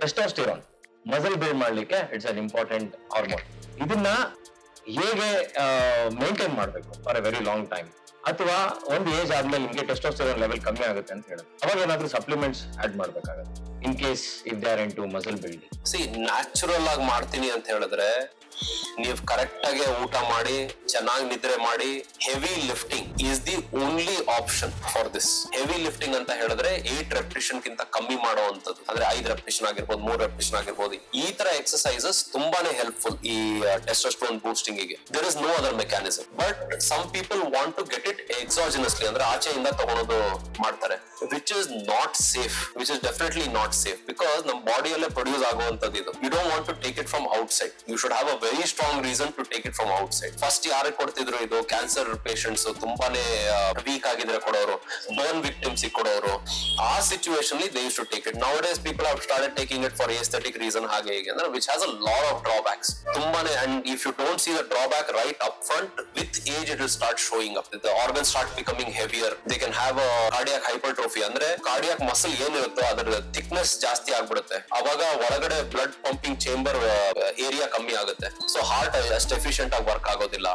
Testosterone muscle build ಮಾಡ್ಲಿಕ್ಕೆ it's an important hormone. ಇದನ್ನ ಹೇಗೆ ಮೇಂಟೈನ್ ಮಾಡ್ಬೇಕು for A very long time, ಅಥವಾ ಒಂದು ಏಜ್ ಆದ್ಮೇಲೆ ನಿಮ್ಗೆ ಟೆಸ್ಟೋಸ್ಟಿರಾನ್ ಲೆವೆಲ್ ಕಮ್ಮಿ ಆಗುತ್ತೆ ಅಂತ ಹೇಳುತ್ತೆ, ಅವಾಗ ಏನಾದ್ರೂ ಸಪ್ಲಿಮೆಂಟ್ಸ್ ಆಡ್ ಮಾಡ್ಬೇಕಾಗುತ್ತೆ in case if they are into muscle building. Natural ಆಗಿ ಮಾಡ್ತೀನಿ ಅಂತ ಹೇಳಿದ್ರೆ ನೀವು ಕರೆಕ್ಟ್ ಆಗಿ ಊಟ ಮಾಡಿ ಚೆನ್ನಾಗಿ ನಿದ್ರೆ ಮಾಡಿ heavy lifting is the only option for this. Heavy lifting ಅಂತ ಹೇಳಿದ್ರೆ 8 ರೆಪಿಟೇಷನ್ ಗಿಂತ ಕಮ್ಮಿ ಮಾಡುವಂತದ್ದು, ಅಂದ್ರೆ 5 ರೆಪಿಟೇಷನ್ ಆಗಿರ್ಬೋದು, 3 ರೆಪಿಟೇಷನ್ ಆಗಿರ್ಬೋದು. ಈ ತರ ಎಕ್ಸರ್ಸೈಸಸ್ ತುಂಬಾನೇ ಹೆಲ್ಪ್ಫುಲ್ ಈ ಟೆಸ್ಟೋಸ್ಟೆರೋನ್ ಬೂಸ್ಟಿಂಗ್ ಗೆ. There is no other mechanism. But some people want to get it exogenously, ಅಂದ್ರೆ ಆಚೆಯಿಂದ ತಗೊಳೋದು ಮಾಡ್ತಾರೆ, which is not safe, which is definitely not safe, because ನಮ್ಮ ಬಾಡಿಯಲ್ಲೇ ಪ್ರೊಡ್ಯೂಸ್ ಆಗುವಂತದ್ದು ಇದು. You don't want to take it from outside. You should have a very strong reason to take it from outside. First ಯಾರಿಗೆ ಕೊಡ್ತಿದ್ರು ಇದು? Cancer patients, ತುಂಬಾನೇ weak ಆಗಿದ್ರೆ ಕೊಡೋರು, ಬರ್ನ್ ವಿಕ್ಟಿಮ್ಸ್ ಕೊಡೋರು. ಆ situation they use to take it. Nowadays people have started taking it for aesthetic reason, ಹಾಗೆ ಹೀಗೆ, ಅಂದ್ರೆ which has a lot of drawbacks ತುಂಬಾನೇ. And if you don't see the drawback right up front, with age it will start showing up. The organ start becoming heavier. They can have a cardiac hypertrophy, ಅಂದ್ರೆ cardiac muscle ಏನಿರುತ್ತೋ ಅದರ thickness ಜಾಸ್ತಿ ಆಗ್ಬಿಡುತ್ತೆ. ಅವಾಗ ಒಳಗಡೆ blood pumping chamber area ಕಮ್ಮಿ ಆಗುತ್ತೆ. So heart ಅಷ್ಟು efficient ಆಗಿ ವರ್ಕ್ ಆಗೋದಿಲ್ಲ.